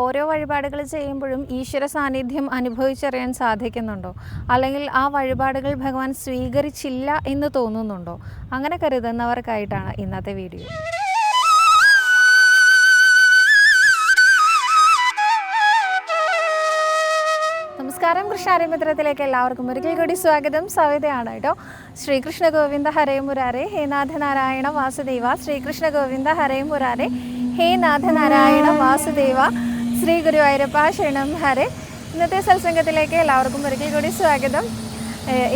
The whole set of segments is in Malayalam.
ഓരോ വഴിപാടുകൾ ചെയ്യുമ്പോഴും ഈശ്വര സാന്നിധ്യം അനുഭവിച്ചറിയാൻ സാധിക്കുന്നുണ്ടോ? അല്ലെങ്കിൽ ആ വഴിപാടുകൾ ഭഗവാൻ സ്വീകരിച്ചില്ല എന്ന് തോന്നുന്നുണ്ടോ? അങ്ങനെ കരുതുന്നവർക്കായിട്ടാണ് ഇന്നത്തെ വീഡിയോ. നമസ്കാരം, കൃഷ്ണാരമിത്രത്തിലേക്ക് എല്ലാവർക്കും ഒരിക്കൽ കൂടി സ്വാഗതം. സവിതയാണ് കേട്ടോ. ശ്രീകൃഷ്ണ ഗോവിന്ദ ഹരേ മുരാരേ, ഹേ നാഥനാരായണ വാസുദേവ. ശ്രീകൃഷ്ണ ഗോവിന്ദ ഹരേ മുരാരേ, ഹേ നാഥനാരായണ വാസുദേവ. ശ്രീ ഗുരുവായൂരപ്പ ശരണം ഹരേ. ഇന്നത്തെ സത്സംഗത്തിലേക്ക് എല്ലാവർക്കും ഒരിക്കൽ കൂടി സ്വാഗതം.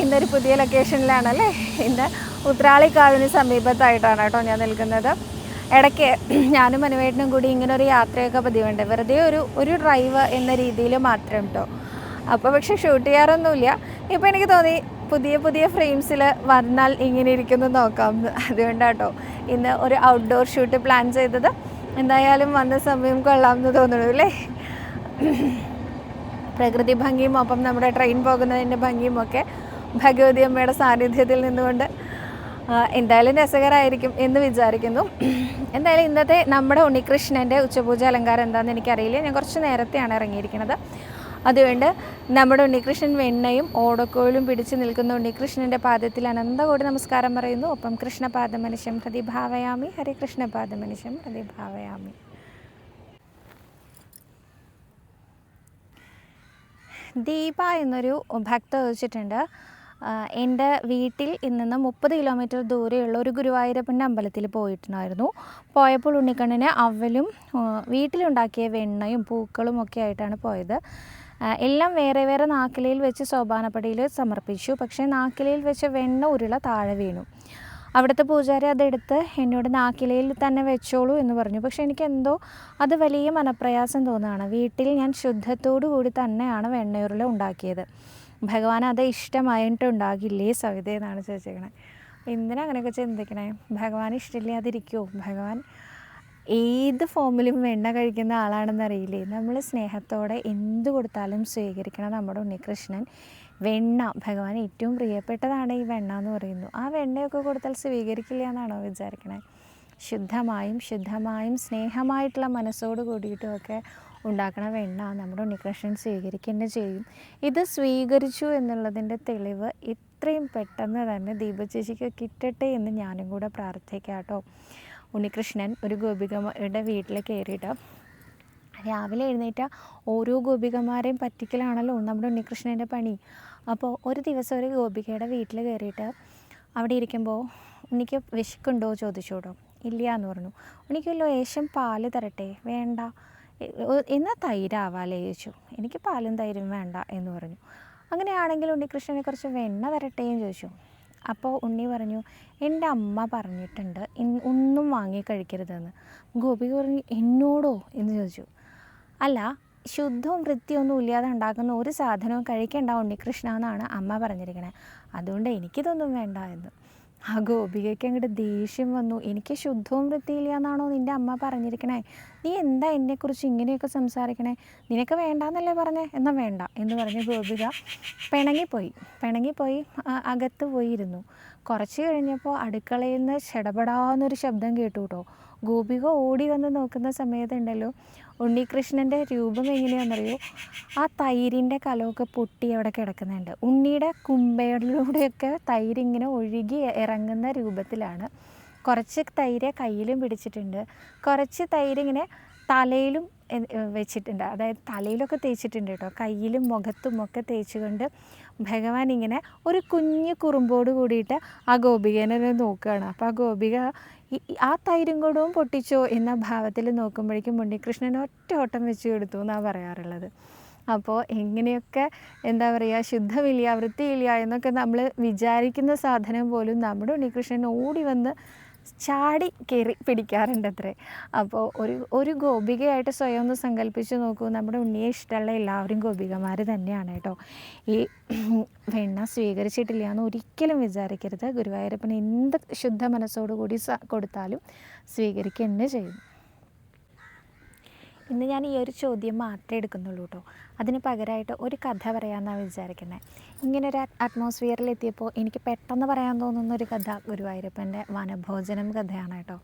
ഇന്നൊരു പുതിയ ലൊക്കേഷനിലാണല്ലേ. ഇന്ന് ഉത്രാളിക്കാവിന് സമീപത്തായിട്ടാണ് കേട്ടോ ഞാൻ നിൽക്കുന്നത്. ഇടയ്ക്ക് ഞാനും മനുവേട്ടനും കൂടി ഇങ്ങനെ ഒരു യാത്രയൊക്കെ പതിവുണ്ട്, വെറുതെ ഒരു ഡ്രൈവ് എന്ന രീതിയിൽ മാത്രം കേട്ടോ. അപ്പോൾ പക്ഷെ ഷൂട്ട് ചെയ്യാറൊന്നുമില്ല. ഇപ്പോൾ എനിക്ക് തോന്നി പുതിയ ഫ്രെയിംസിൽ വന്നാൽ ഇങ്ങനെ ഇരിക്കുന്നു നോക്കാം. അതുകൊണ്ടാട്ടോ ഇന്ന് ഒരു ഔട്ട്ഡോർ ഷൂട്ട് പ്ലാൻ ചെയ്തത്. എന്തായാലും വന്ന സമയം കൊള്ളാമെന്ന് തോന്നുന്നു അല്ലേ. പ്രകൃതി ഭംഗിയും ഒപ്പം നമ്മുടെ ട്രെയിൻ പോകുന്നതിൻ്റെ ഭംഗിയും ഒക്കെ ഭഗവതി അമ്മയുടെ സാന്നിധ്യത്തിൽ നിന്നുകൊണ്ട് എന്തായാലും രസകരമായിരിക്കും എന്ന് വിചാരിക്കുന്നു. എന്തായാലും ഇന്നത്തെ നമ്മുടെ ഉണ്ണികൃഷ്ണൻ്റെ ഉച്ചപൂജ അലങ്കാരം എന്താണെന്ന് എനിക്കറിയില്ല. ഞാൻ കുറച്ച് നേരത്തെയാണ് ഇറങ്ങിയിരിക്കുന്നത്. അതുകൊണ്ട് നമ്മുടെ ഉണ്ണികൃഷ്ണൻ വെണ്ണയും ഓടക്കോയിലും പിടിച്ച് നിൽക്കുന്ന ഉണ്ണികൃഷ്ണൻ്റെ പാദത്തിൽ അനന്തകോടി നമസ്കാരം പറയുന്നു. ഒപ്പം കൃഷ്ണപാദമനുഷ്യം ഹൃദിഭാവയാമി, ഹരേ കൃഷ്ണപാദമനുഷ്യം ഹൃദിഭാവയാമി. ദീപ എന്നൊരു ഭക്ത ചോദിച്ചിട്ടുണ്ട്, എൻ്റെ വീട്ടിൽ നിന്ന് 30 കിലോമീറ്റർ ദൂരെയുള്ള ഒരു ഗുരുവായൂരപ്പൻ്റെ അമ്പലത്തിൽ പോയിട്ടുണ്ടായിരുന്നു. പോയപ്പോൾ ഉണ്ണിക്കണ്ണന് അവലും വീട്ടിലുണ്ടാക്കിയ വെണ്ണയും പൂക്കളും ഒക്കെ ആയിട്ടാണ് പോയത്. എല്ലാം വേറെ വേറെ നാക്കിലയിൽ വെച്ച് സോപാനപ്പടിയിൽ സമർപ്പിച്ചു. പക്ഷേ നാക്കിലയിൽ വെച്ച വെണ്ണ ഉരുള താഴെ വീണു. അവിടുത്തെ പൂജാരി അതെടുത്ത് എന്നോട് നാക്കിലയിൽ തന്നെ വെച്ചോളൂ എന്ന് പറഞ്ഞു. പക്ഷേ എനിക്കെന്തോ അത് വലിയ മനപ്രയാസം തോന്നുകയാണ്. വീട്ടിൽ ഞാൻ ശുദ്ധത്തോടു കൂടി തന്നെയാണ് വെണ്ണയുരുള ഉണ്ടാക്കിയത്. ഭഗവാൻ അത് ഇഷ്ടമായിട്ടുണ്ടാകില്ലേ സവിത എന്നാണ് ചോദിച്ചേക്കണേ. എന്തിനാ അങ്ങനെയൊക്കെ ചിന്തിക്കണേ? ഭഗവാൻ ഇഷ്ടമില്ലാതിരിക്കുമോ? ഭഗവാൻ ഏത് ഫോമിലും വെണ്ണ കഴിക്കുന്ന ആളാണെന്നറിയില്ലേ. നമ്മൾ സ്നേഹത്തോടെ എന്ത് കൊടുത്താലും സ്വീകരിക്കണം നമ്മുടെ ഉണ്ണികൃഷ്ണൻ. വെണ്ണ ഭഗവാൻ ഏറ്റവും പ്രിയപ്പെട്ടതാണ് ഈ വെണ്ണ എന്ന് പറയുന്നു. ആ വെണ്ണയൊക്കെ കൊടുത്താൽ സ്വീകരിക്കില്ല എന്നാണോ വിചാരിക്കണേ? ശുദ്ധമായും സ്നേഹമായിട്ടുള്ള മനസ്സോട് കൂടിയിട്ടുമൊക്കെ ഉണ്ടാക്കണ വെണ്ണ നമ്മുടെ ഉണ്ണികൃഷ്ണൻ സ്വീകരിക്കുക ചെയ്യും. ഇത് സ്വീകരിച്ചു എന്നുള്ളതിൻ്റെ തെളിവ് ഇത്രയും പെട്ടെന്ന് തന്നെ ദീപചേച്ചിക്ക് കിട്ടട്ടെ എന്ന് ഞാനും കൂടെ പ്രാർത്ഥിക്കാം കേട്ടോ. ഉണ്ണികൃഷ്ണൻ ഒരു ഗോപികയുടെ വീട്ടിൽ കയറിയിട്ട് രാവിലെ എഴുന്നേറ്റ ഓരോ ഗോപികമാരെയും പറ്റിക്കലാണല്ലോ നമ്മുടെ ഉണ്ണികൃഷ്ണൻ്റെ പണി. അപ്പോൾ ഒരു ദിവസം ഒരു ഗോപികയുടെ വീട്ടിൽ കയറിയിട്ട് അവിടെ ഇരിക്കുമ്പോൾ ഉണ്ണിക്ക് വിശക്കുണ്ടോ ചോദിച്ചോടോ. ഇല്ല എന്ന് പറഞ്ഞു. ഉണ്ണിക്കല്ലോ ലേശം പാല് തരട്ടെ? വേണ്ട. എന്നാൽ തൈരാവാലേ ചോദിച്ചു. എനിക്ക് പാലും തൈരും വേണ്ട എന്ന് പറഞ്ഞു. അങ്ങനെയാണെങ്കിൽ ഉണ്ണികൃഷ്ണനെ കുറച്ച് വെണ്ണ തരട്ടേന്ന് ചോദിച്ചു. അപ്പോൾ ഉണ്ണി പറഞ്ഞു, എൻ്റെ അമ്മ പറഞ്ഞിട്ടുണ്ട് ഒന്നും വാങ്ങി കഴിക്കരുതെന്ന്. ഗോപിക പറഞ്ഞു, എന്നോടോ എന്ന് ചോദിച്ചു. അല്ല, ശുദ്ധവും വൃത്തിയൊന്നും ഇല്ലാതെ ഉണ്ടാക്കുന്ന ഒരു സാധനവും കഴിക്കേണ്ട ഉണ്ണികൃഷ്ണ എന്നാണ് അമ്മ പറഞ്ഞിരിക്കണേ. അതുകൊണ്ട് എനിക്കിതൊന്നും വേണ്ട എന്ന്. ആ ഗോപികയ്ക്ക് അങ്ങോട്ട് ദേഷ്യം വന്നു. എനിക്ക് ശുദ്ധവും വൃത്തിയില്ല എന്നാണോ നിൻ്റെ അമ്മ പറഞ്ഞിരിക്കണേ? നീ എന്താ എന്നെക്കുറിച്ച് ഇങ്ങനെയൊക്കെ സംസാരിക്കണേ? നിനക്ക് വേണ്ടാന്നല്ലേ പറഞ്ഞേ? എന്നാൽ വേണ്ട എന്ന് പറഞ്ഞ് ഗോപിക പിണങ്ങിപ്പോയി അകത്ത് പോയിരുന്നു. കുറച്ച് കഴിഞ്ഞപ്പോൾ അടുക്കളയിൽ നിന്ന് ചെടപടാന്നൊരു ശബ്ദം കേട്ടു കേട്ടോ. ഗോപിക ഓടി വന്ന് നോക്കുന്ന സമയത്തുണ്ടല്ലോ, ഉണ്ണികൃഷ്ണൻ്റെ രൂപം എങ്ങനെയാണെന്നറിയോ? ആ തൈരിൻ്റെ കലമൊക്കെ പൊട്ടി അവിടെ കിടക്കുന്നുണ്ട്. ഉണ്ണിയുടെ കുമ്പയിലൂടെയൊക്കെ തൈരിങ്ങനെ ഒഴുകി ഇറങ്ങുന്ന രൂപത്തിലാണ്. കുറച്ച് തൈര് കയ്യിലും പിടിച്ചിട്ടുണ്ട്, കുറച്ച് തൈരിങ്ങനെ തലയിലും വെച്ചിട്ടുണ്ട്. അതായത് തലയിലൊക്കെ തേച്ചിട്ടുണ്ട് കേട്ടോ. കയ്യിലും മുഖത്തുമൊക്കെ തേച്ചുകൊണ്ട് ഭഗവാൻ ഇങ്ങനെ ഒരു കുഞ്ഞു കുറുമ്പോട് കൂടിയിട്ട് ആ ഗോപികനെ നോക്കുകയാണ്. അപ്പോൾ ആ ഗോപിക ആ തൈരും കൂടവും പൊട്ടിച്ചോ എന്ന ഭാവത്തിൽ നോക്കുമ്പോഴേക്കും ഉണ്ണികൃഷ്ണൻ ഒറ്റ ഓട്ടം വെച്ച് കൊടുത്തു എന്നാണ് പറയാറുള്ളത്. അപ്പോൾ എങ്ങനെയൊക്കെ എന്താ പറയുക, ശുദ്ധമില്ല വൃത്തിയില്ല എന്നൊക്കെ നമ്മൾ വിചാരിക്കുന്ന സാധനം പോലും നമ്മുടെ ഉണ്ണികൃഷ്ണൻ ഓടി വന്ന് ചാടി കയറി പിടിക്കാറുണ്ട് അത്രേ. അപ്പോൾ ഒരു ഗോപികയായിട്ട് സ്വയം ഒന്ന് സങ്കല്പിച്ച് നോക്കൂ. നമ്മുടെ ഉണ്ണിയെ ഇഷ്ടമുള്ള എല്ലാവരും ഗോപികമാർ തന്നെയാണ് കേട്ടോ. ഈ വെണ്ണ സ്വീകരിച്ചിട്ടില്ല എന്ന് ഒരിക്കലും വിചാരിക്കരുത്. ഗുരുവായൂരപ്പന് എന്ത് ശുദ്ധ മനസ്സോടുകൂടി കൊടുത്താലും സ്വീകരിക്കുക തന്നെ ചെയ്യും. ഇന്ന് ഞാൻ ഈ ഒരു ചോദ്യം മാത്രമേ എടുക്കുന്നുള്ളൂ കേട്ടോ. അതിന് പകരമായിട്ട് ഒരു കഥ പറയാമെന്നാണ് വിചാരിക്കുന്നത്. ഇങ്ങനെ ഒരു അറ്റ്മോസ്ഫിയറിലെത്തിയപ്പോൾ എനിക്ക് പെട്ടെന്ന് പറയാൻ തോന്നുന്ന ഒരു കഥ ഗുരുവായൂരപ്പൻ്റെ വനഭോജനം കഥയാണ് കേട്ടോ.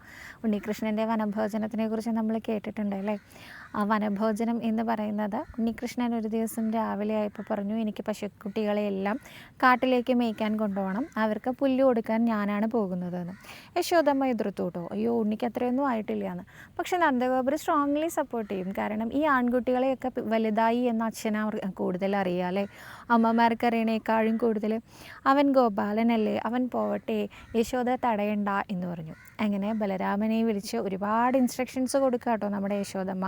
ഉണ്ണികൃഷ്ണൻ്റെ വനഭോജനത്തിനെ കുറിച്ച് നമ്മൾ കേട്ടിട്ടുണ്ട് അല്ലേ. ആ വനഭോജനം എന്ന് പറയുന്നത് ഉണ്ണികൃഷ്ണൻ ഒരു ദിവസം രാവിലെ ആയപ്പോൾ പറഞ്ഞു, എനിക്ക് പശുക്കുട്ടികളെയെല്ലാം കാട്ടിലേക്ക് മേയ്ക്കാൻ കൊണ്ടുപോകണം, അവർക്ക് പുല്ല് കൊടുക്കാൻ ഞാനാണ് പോകുന്നതെന്ന്. യശോദമ്മ എതിർത്തു കേട്ടോ, അയ്യോ ഉണ്ണിക്ക് അത്രയൊന്നും ആയിട്ടില്ല എന്ന്. പക്ഷെ നന്ദഗോപുരം സ്ട്രോങ്ലി സപ്പോർട്ട് ചെയ്യും. കാരണം ഈ ആൺകുട്ടികളെയൊക്കെ വലുതായി എന്ന അച്ഛനെ കൂടുതൽ അറിയാം അല്ലേ, അമ്മമാർക്ക് അറിയണേക്കാളും കൂടുതൽ. അവൻ ഗോപാലനല്ലേ, അവൻ പോവട്ടെ, യശോദ തടയണ്ട എന്ന് പറഞ്ഞു. അങ്ങനെ ബലരാമനെ വിളിച്ച് ഒരുപാട് ഇൻസ്ട്രക്ഷൻസ് കൊടുക്കുക കേട്ടോ നമ്മുടെ യശോദമ്മ.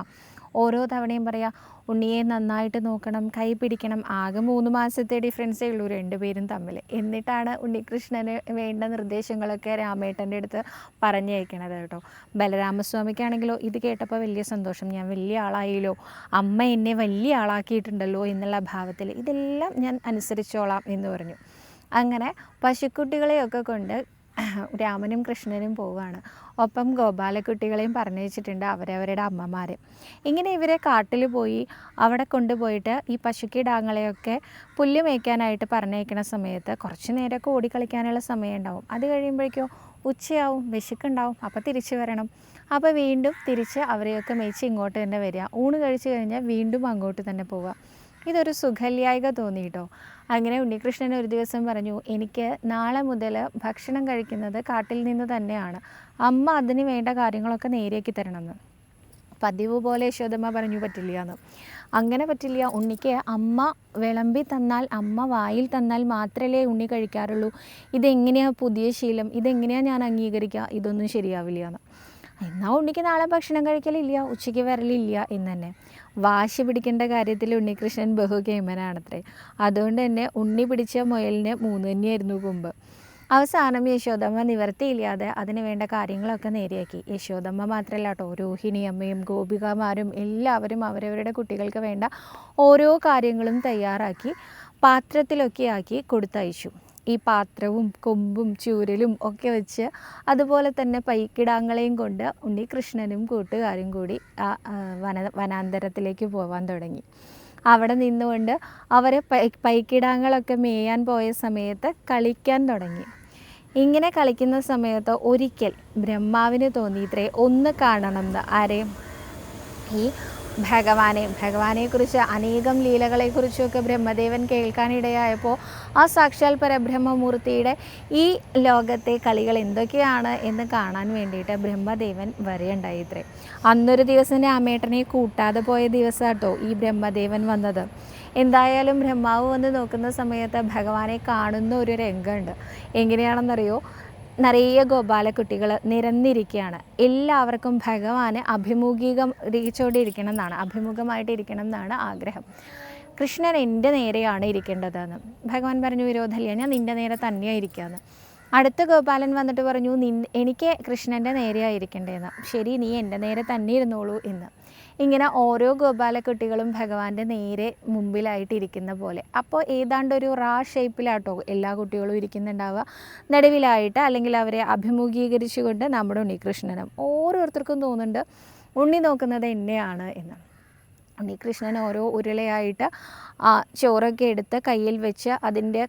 ഓരോ തവണയും പറയാം, ഉണ്ണിയെ നന്നായിട്ട് നോക്കണം, കൈ പിടിക്കണം. ആകെ 3 മാസത്തെ ഡിഫറൻസേ ഉള്ളൂ രണ്ടുപേരും തമ്മിൽ. എന്നിട്ടാണ് ഉണ്ണികൃഷ്ണന് വേണ്ട നിർദ്ദേശങ്ങളൊക്കെ രാമേട്ടൻ്റെ അടുത്ത് പറഞ്ഞയക്കണത് കേട്ടോ. ബലരാമസ്വാമിക്കാണെങ്കിലോ ഇത് കേട്ടപ്പോൾ വലിയ സന്തോഷം, ഞാൻ വലിയ ആളായല്ലോ, അമ്മ എന്നെ വലിയ ആളാക്കിയിട്ടുണ്ടല്ലോ എന്നുള്ള ഭാവത്തിൽ ഇതെല്ലാം ഞാൻ അനുസരിച്ചോളാം എന്ന് പറഞ്ഞു. അങ്ങനെ പശുക്കുട്ടികളെയൊക്കെ കൊണ്ട് രാമനും കൃഷ്ണനും പോവുകയാണ്. ഒപ്പം ഗോപാലക്കുട്ടികളെയും പറഞ്ഞയച്ചിട്ടുണ്ട് അവരവരുടെ അമ്മമാരെ. ഇങ്ങനെ ഇവരെ കാട്ടിൽ പോയി അവിടെ കൊണ്ടുപോയിട്ട് ഈ പശുക്കിടാങ്ങളെയൊക്കെ പുല്ല് മേയ്ക്കാനായിട്ട് പറഞ്ഞയക്കണ സമയത്ത് കുറച്ച് നേരമൊക്കെ ഓടിക്കളിക്കാനുള്ള സമയം ഉണ്ടാവും. അത് കഴിയുമ്പോഴേക്കോ ഉച്ചയാവും, വിശക്കുണ്ടാവും, അപ്പോൾ തിരിച്ചു വരണം. അപ്പോൾ വീണ്ടും തിരിച്ച് അവരെയൊക്കെ മേയ്ച്ച് ഇങ്ങോട്ട് തന്നെ വരിക. ഊണ് കഴിച്ച് കഴിഞ്ഞാൽ വീണ്ടും അങ്ങോട്ട് തന്നെ പോവുക. ഇതൊരു സുഖല്യായിക തോന്നിയിട്ടോ. അങ്ങനെ ഉണ്ണികൃഷ്ണൻ ഒരു ദിവസം പറഞ്ഞു, എനിക്ക് നാളെ മുതൽ ഭക്ഷണം കഴിക്കുന്നത് കാട്ടിൽ നിന്ന് തന്നെയാണ്, അമ്മ അതിന് വേണ്ട കാര്യങ്ങളൊക്കെ നേരെയാക്കി തരണമെന്ന്. പതിവ് പോലെ യശോദമ്മ പറഞ്ഞു, പറ്റില്ല എന്ന്. അങ്ങനെ പറ്റില്ല, ഉണ്ണിക്ക് അമ്മ വിളമ്പി തന്നാൽ, അമ്മ വായിൽ തന്നാൽ മാത്രമല്ലേ ഉണ്ണി കഴിക്കാറുള്ളൂ. ഇതെങ്ങനെയാണ് പുതിയ ശീലം, ഇതെങ്ങനെയാണ് ഞാൻ അംഗീകരിക്കുക, ഇതൊന്നും ശരിയാവില്ല എന്ന്. എന്നാൽ ഉണ്ണിക്ക് നാളെ ഭക്ഷണം കഴിക്കലില്ല, ഉച്ചയ്ക്ക് വരലില്ല എന്ന് തന്നെ. വാശി പിടിക്കേണ്ട കാര്യത്തിൽ ഉണ്ണികൃഷ്ണൻ ബഹുകേമനാണത്രേ. അതുകൊണ്ട് തന്നെ ഉണ്ണി പിടിച്ച മുയലിന് 3 തന്നെയായിരുന്നു കൊമ്പ്. അവസാനം യശോദമ്മ നിവർത്തിയില്ലാതെ അതിന് വേണ്ട കാര്യങ്ങളൊക്കെ നേരെയാക്കി. യശോദമ്മ മാത്രമല്ല കേട്ടോ, രോഹിണി അമ്മയും ഗോപികമാരും എല്ലാവരും അവരവരുടെ കുട്ടികൾക്ക് വേണ്ട ഓരോ കാര്യങ്ങളും തയ്യാറാക്കി പാത്രത്തിലൊക്കെ ആക്കി കൊടുത്തയച്ചു. ഈ പാത്രവും കൊമ്പും ചൂരലും ഒക്കെ വെച്ച് അതുപോലെ തന്നെ പൈക്കിടാങ്ങളെയും കൊണ്ട് ഉണ്ണികൃഷ്ണനും കൂട്ടുകാരും കൂടി ആ വനാന്തരത്തിലേക്ക് പോകാൻ തുടങ്ങി. അവിടെ നിന്നുകൊണ്ട് അവർ പൈക്കിടാങ്ങളൊക്കെ മേയാൻ പോയ സമയത്ത് കളിക്കാൻ തുടങ്ങി. ഇങ്ങനെ കളിക്കുന്ന സമയത്ത് ഒരിക്കൽ ബ്രഹ്മാവിന് തോന്നിയിത്രേ ഒന്ന് കാണണം എന്ന്. ആരെയും? ഈ ഭഗവാനെക്കുറിച്ച് അനേകം ലീലകളെക്കുറിച്ചൊക്കെ ബ്രഹ്മദേവൻ കേൾക്കാനിടയായപ്പോൾ ആ സാക്ഷാൽ പരബ്രഹ്മമൂർത്തിയുടെ ഈ ലോകത്തെ കളികൾ എന്തൊക്കെയാണ് എന്ന് കാണാൻ വേണ്ടിയിട്ട് ബ്രഹ്മദേവൻ വരെയുണ്ടായിത്രേ. അന്നൊരു ദിവസം രാമേട്ടനെ കൂട്ടാതെ പോയ ദിവസം കേട്ടോ ഈ ബ്രഹ്മദേവൻ വന്നത്. എന്തായാലും ബ്രഹ്മാവ് വന്ന് നോക്കുന്ന സമയത്ത് ഭഗവാനെ കാണുന്ന ഒരു രംഗമുണ്ട്. എങ്ങനെയാണെന്നറിയോ? നിറയെ ഗോപാലക്കുട്ടികൾ നിരന്നിരിക്കുകയാണ്. എല്ലാവർക്കും ഭഗവാന് അഭിമുഖമായിട്ടിരിക്കണം എന്നാണ് ആഗ്രഹം. കൃഷ്ണൻ എൻ്റെ നേരെയാണ് ഇരിക്കേണ്ടതെന്ന്. ഭഗവാൻ പറഞ്ഞു, വിരോധമില്ല, ഞാൻ നിൻ്റെ നേരെ തന്നെയാണ് ഇരിക്കുകയെന്ന്. അടുത്ത ഗോപാലൻ വന്നിട്ട് പറഞ്ഞു, എനിക്ക് കൃഷ്ണൻ്റെ നേരെയായിരിക്കേണ്ടതെന്ന്. ശരി, നീ എൻ്റെ നേരെ തന്നെ ഇരുന്നോളൂ എന്ന്. ഇങ്ങനെ ഓരോ ഗോപാലക്കുട്ടികളും ഭഗവാന്റെ നേരെ മുമ്പിലായിട്ടിരിക്കുന്ന പോലെ. അപ്പോൾ ഏതാണ്ടൊരു ഷേപ്പിലാട്ടോ എല്ലാ കുട്ടികളും ഇരിക്കുന്നുണ്ടാവുക. നടുവിലായിട്ട് അല്ലെങ്കിൽ അവരെ അഭിമുഖീകരിച്ചുകൊണ്ട് നമ്മുടെ ഉണ്ണികൃഷ്ണനും. ഓരോരുത്തർക്കും തോന്നുന്നുണ്ട് ഉണ്ണി നോക്കുന്നത് എന്നെയാണ് എന്ന്. ഉണ്ണികൃഷ്ണൻ ഓരോ ഉരുളയായിട്ട് ചോറൊക്കെ എടുത്ത് കയ്യിൽ വെച്ച് അതിൻ്റെ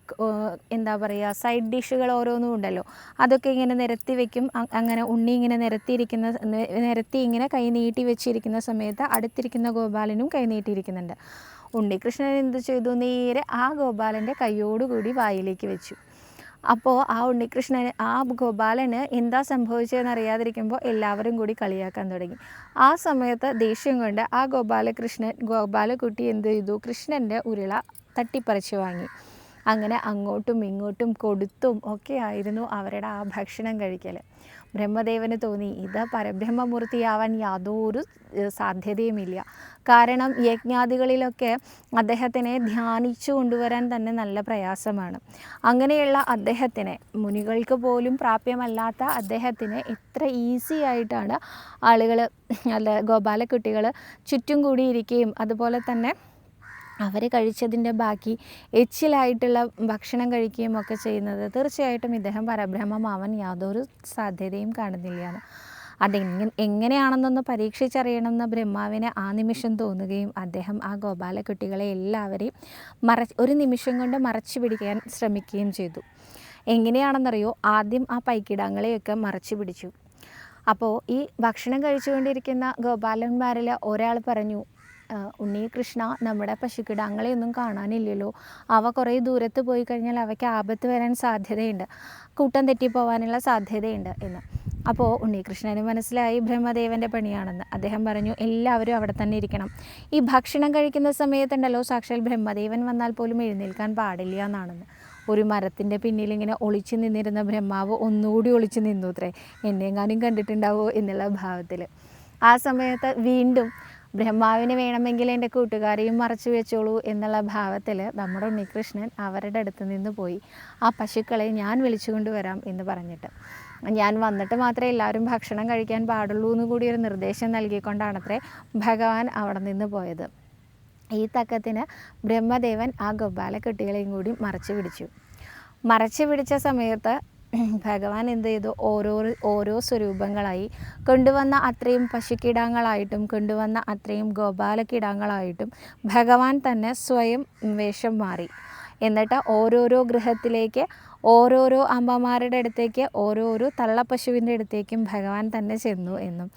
എന്താ പറയുക സൈഡ് ഡിഷുകൾ ഓരോന്നും ഉണ്ടല്ലോ, അതൊക്കെ ഇങ്ങനെ നിരത്തി വെക്കും. അങ്ങനെ ഉണ്ണി ഇങ്ങനെ നിരത്തി ഇങ്ങനെ കൈ നീട്ടി വെച്ചിരിക്കുന്ന സമയത്ത് അടുത്തിരിക്കുന്ന ഗോപാലനും കൈ നീട്ടിയിരിക്കുന്നുണ്ട്. ഉണ്ണികൃഷ്ണൻ എന്ത് ചെയ്തു? നേരെ ആ ഗോപാലൻ്റെ കൈയോടുകൂടി വായിലേക്ക് വെച്ചു. അപ്പോൾ ആ ഗോപാലന് എന്താ സംഭവിച്ചതെന്ന് അറിയാതിരിക്കുമ്പോൾ എല്ലാവരും കൂടി കളിയാക്കാൻ തുടങ്ങി. ആ സമയത്ത് ദേഷ്യം കൊണ്ട് ആ ഗോപാലക്കുട്ടി എന്ത് ചെയ്തു? കൃഷ്ണൻ്റെ ഉരുള തട്ടിപ്പറിച്ച് വാങ്ങി. അങ്ങനെ അങ്ങോട്ടും ഇങ്ങോട്ടും കൊടുത്തും ഒക്കെ ആയിരുന്നു അവരുടെ ആ ഭക്ഷണം കഴിക്കൽ. ബ്രഹ്മദേവന് തോന്നി ഇത് പരബ്രഹ്മമൂർത്തിയാവാൻ യാതൊരു സാധ്യതയുമില്ല. കാരണം യജ്ഞാദികളിലൊക്കെ അദ്ദേഹത്തിനെ ധ്യാനിച്ചു കൊണ്ടുവരാൻ തന്നെ നല്ല പ്രയാസമാണ്. അങ്ങനെയുള്ള അദ്ദേഹത്തിനെ, മുനികൾക്ക് പോലും പ്രാപ്യമല്ലാത്ത അദ്ദേഹത്തിനെ എത്ര ഈസി ആയിട്ടാണ് ആളുകൾ ഗോപാലക്കുട്ടികൾ ചുറ്റും കൂടിയിരിക്കുകയും അതുപോലെ തന്നെ അവർ കഴിച്ചതിൻ്റെ ബാക്കി എച്ചിലായിട്ടുള്ള ഭക്ഷണം കഴിക്കുകയും ഒക്കെ ചെയ്യുന്നത്. തീർച്ചയായിട്ടും ഇദ്ദേഹം പരബ്രഹ്മമാവാൻ യാതൊരു സാധ്യതയും കാണുന്നില്ല. എങ്ങനെയാണെന്നൊന്ന് പരീക്ഷിച്ചറിയണമെന്ന് ബ്രഹ്മാവിന് ആ നിമിഷം തോന്നുകയും അദ്ദേഹം ആ ഗോപാലക്കുട്ടികളെ എല്ലാവരെയും ഒരു നിമിഷം കൊണ്ട് മറച്ചു പിടിക്കാൻ ശ്രമിക്കുകയും ചെയ്തു. എങ്ങനെയാണെന്നറിയോ, ആദ്യം ആ പൈക്കിടാങ്ങളെയൊക്കെ മറച്ചു പിടിച്ചു. അപ്പോൾ ഈ ഭക്ഷണം കഴിച്ചുകൊണ്ടിരിക്കുന്ന ഗോപാലന്മാരിൽ ഒരാൾ പറഞ്ഞു, ഉണ്ണീകൃഷ്ണ, നമ്മുടെ പശുക്കിടാങ്ങളെയൊന്നും കാണാനില്ലല്ലോ, അവ കുറേ ദൂരത്ത് പോയി കഴിഞ്ഞാൽ അവയ്ക്ക് ആപത്ത് വരാൻ സാധ്യതയുണ്ട്, കൂട്ടം തെറ്റിപ്പോവാനുള്ള സാധ്യതയുണ്ട് എന്ന്. അപ്പോൾ ഉണ്ണീകൃഷ്ണന് മനസ്സിലായി ബ്രഹ്മദേവൻ്റെ പണിയാണെന്ന്. അദ്ദേഹം പറഞ്ഞു, എല്ലാവരും അവിടെ തന്നെ ഇരിക്കണം. ഈ ഭക്ഷണം കഴിക്കുന്ന സമയത്തുണ്ടല്ലോ, സാക്ഷാൽ ബ്രഹ്മദേവൻ വന്നാൽ പോലും എഴുന്നേൽക്കാൻ പാടില്ല എന്നാണെന്ന്. ഒരു മരത്തിൻ്റെ പിന്നിലിങ്ങനെ ഒളിച്ചു നിന്നിരുന്ന ബ്രഹ്മാവ് ഒന്നുകൂടി ഒളിച്ചു നിന്നു അത്രേ, എന്നെങ്ങാനും കണ്ടിട്ടുണ്ടാവോ എന്നുള്ള ഭാവത്തിൽ. ആ സമയത്ത് വീണ്ടും ബ്രഹ്മാവിന് വേണമെങ്കിൽ എൻ്റെ കൂട്ടുകാരെയും മറച്ചു വെച്ചോളൂ എന്നുള്ള ഭാവത്തിൽ നമ്മുടെ ഉണ്ണികൃഷ്ണൻ അവരുടെ അടുത്ത് നിന്ന് പോയി. ആ പശുക്കളെ ഞാൻ വിളിച്ചു കൊണ്ടുവരാം എന്ന് പറഞ്ഞിട്ട്, ഞാൻ വന്നിട്ട് മാത്രമേ എല്ലാവരും ഭക്ഷണം കഴിക്കാൻ പാടുള്ളൂ എന്ന് കൂടി ഒരു നിർദ്ദേശം നൽകിക്കൊണ്ടാണത്രേ ഭഗവാൻ അവിടെ നിന്ന് പോയത്. ഈ തക്കത്തിന് ബ്രഹ്മദേവൻ ആ ഗോപാലക്കുട്ടികളെയും കൂടി മറച്ചു പിടിച്ച സമയത്ത് ഭഗവാൻ എന്ത് ചെയ്തു, ഓരോ സ്വരൂപങ്ങളായി കൊണ്ടുവന്ന അത്രയും പശുക്കിടാങ്ങളായിട്ടും കൊണ്ടുവന്ന അത്രയും ഗോപാലക്കിടാങ്ങളായിട്ടും ഭഗവാൻ തന്നെ സ്വയം വേഷം മാറി. എന്നിട്ട് ഓരോരോ ഗൃഹത്തിലേക്ക്, ഓരോരോ അമ്മമാരുടെ അടുത്തേക്ക്, ഓരോരോ തള്ളപ്പശുവിൻ്റെ അടുത്തേക്കും ഭഗവാൻ തന്നെ ചെന്നു എന്നും.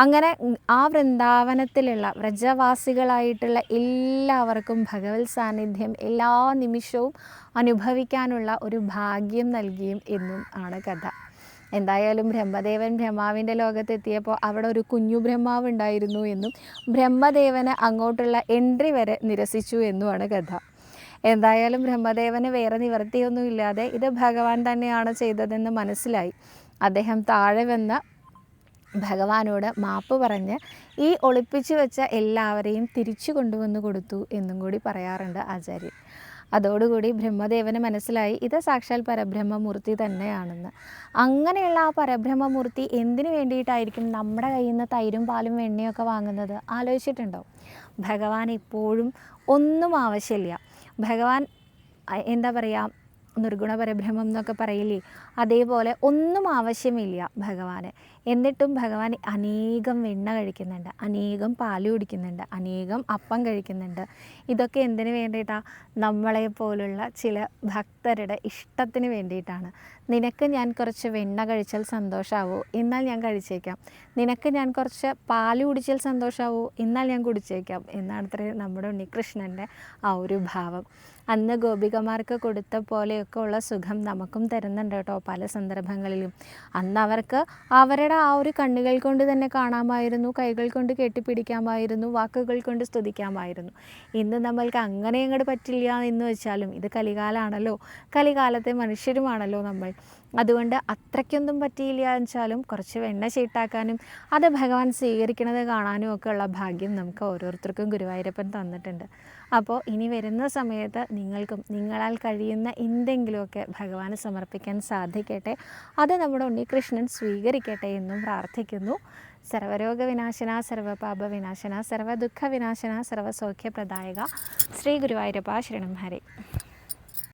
അങ്ങനെ ആ വൃന്ദാവനത്തിലുള്ള വ്രജവാസികളായിട്ടുള്ള എല്ലാവർക്കും ഭഗവത് സാന്നിധ്യം എല്ലാ നിമിഷവും അനുഭവിക്കാനുള്ള ഒരു ഭാഗ്യം നൽകിയും എന്നും ആണ് കഥ. എന്തായാലും ബ്രഹ്മദേവൻ ബ്രഹ്മാവിൻ്റെ ലോകത്തെത്തിയപ്പോൾ അവിടെ ഒരു കുഞ്ഞു ബ്രഹ്മാവ് ഉണ്ടായിരുന്നു എന്നും ബ്രഹ്മദേവന് അങ്ങോട്ടുള്ള എൻട്രി വരെ നിരസിച്ചു എന്നുമാണ് കഥ. എന്തായാലും ബ്രഹ്മദേവന് വേറെ നിവൃത്തിയൊന്നുമില്ലാതെ ഇത് ഭഗവാൻ തന്നെയാണ് ചെയ്തതെന്ന് മനസ്സിലായി. അദ്ദേഹം താഴെ വന്ന് ഭഗവാനോട് മാപ്പ് പറഞ്ഞ് ഈ ഒളിപ്പിച്ചു വെച്ച എല്ലാവരെയും തിരിച്ചു കൊണ്ടുവന്ന് കൊടുത്തു എന്നും കൂടി പറയാറുണ്ട് ആചാര്യൻ. അതോടുകൂടി ബ്രഹ്മദേവന് മനസ്സിലായി ഇത് സാക്ഷാൽ പരബ്രഹ്മമൂർത്തി തന്നെയാണെന്ന്. അങ്ങനെയുള്ള ആ പരബ്രഹ്മമൂർത്തി എന്തിനു വേണ്ടിയിട്ടായിരിക്കും നമ്മുടെ കയ്യിൽ നിന്ന് തൈരും പാലും വെണ്ണയൊക്കെ വാങ്ങുന്നത്? ആലോചിച്ചിട്ടുണ്ടോ? ഭഗവാൻ എപ്പോഴും ഒന്നും ആവശ്യമില്ല. ഭഗവാൻ എന്താ പറയുക, നിർഗുണ പരബ്രഹ്മം എന്നൊക്കെ പറയില്ലേ, അതേപോലെ ഒന്നും ആവശ്യമില്ല ഭഗവാന്. എന്നിട്ടും ഭഗവാൻ അനേകം വെണ്ണ കഴിക്കുന്നുണ്ട്, അനേകം പാല് കുടിക്കുന്നുണ്ട്, അനേകം അപ്പം കഴിക്കുന്നുണ്ട്. ഇതൊക്കെ എന്തിനു വേണ്ടിയിട്ടാണ്? നമ്മളെപ്പോലുള്ള ചില ഭക്തരുടെ ഇഷ്ടത്തിന് വേണ്ടിയിട്ടാണ്. നിനക്ക് ഞാൻ കുറച്ച് വെണ്ണ കഴിച്ചാൽ സന്തോഷമാവോ? എന്നാൽ ഞാൻ കഴിച്ചേക്കാം. നിനക്ക് ഞാൻ കുറച്ച് പാല് കുടിച്ചാൽ സന്തോഷമാവോ? എന്നാൽ ഞാൻ കുടിച്ചേക്കാം എന്നാണ് അത്രേ നമ്മുടെ ഉണ്ണികൃഷ്ണൻ്റെ ആ ഒരു ഭാവം. അന്ന് ഗോപികമാർക്ക് കൊടുത്ത പോലെയൊക്കെ ഉള്ള സുഖം നമുക്കും തരുന്നുണ്ട് കേട്ടോ പല സന്ദർഭങ്ങളിലും. അന്ന് അവർക്ക് അവരുടെ ആ ഒരു കണ്ണുകൾ കൊണ്ട് തന്നെ കാണാമായിരുന്നു, കൈകൾ കൊണ്ട് കെട്ടിപ്പിടിക്കാമായിരുന്നു, വാക്കുകൾ കൊണ്ട് സ്തുതിക്കാമായിരുന്നു. ഇന്ന് നമ്മൾക്ക് അങ്ങനെ അങ്ങോട്ട് പറ്റില്ല എന്ന് വെച്ചാലും ഇത് കലികാലമാണല്ലോ, കലികാലത്തെ മനുഷ്യരുമാണല്ലോ നമ്മൾ. അതുകൊണ്ട് അത്രയ്ക്കൊന്നും പറ്റിയില്ല എന്ന് വെച്ചാലും കുറച്ച് വെണ്ണ ചീട്ടാക്കാനും അത് ഭഗവാൻ സ്വീകരിക്കുന്നത് കാണാനും ഒക്കെ ഉള്ള ഭാഗ്യം നമുക്ക് ഓരോരുത്തർക്കും ഗുരുവായൂരപ്പൻ തന്നിട്ടുണ്ട്. അപ്പോൾ ഇനി വരുന്ന സമയത്ത് നിങ്ങൾക്കും നിങ്ങളാൽ കഴിയുന്ന എന്തെങ്കിലുമൊക്കെ ഭഗവാന് സമർപ്പിക്കാൻ സാധിക്കട്ടെ, അത് നമ്മുടെ ഉണ്ണികൃഷ്ണൻ സ്വീകരിക്കട്ടെ എന്നും പ്രാർത്ഥിക്കുന്നു. സർവരോഗ വിനാശന, സർവപാപ വിനാശന, സർവദുഃഖ വിനാശന, സർവസൗഖ്യപ്രദായക ശ്രീ ഗുരുവായൂരപ്പ ശരണം ഹരേ.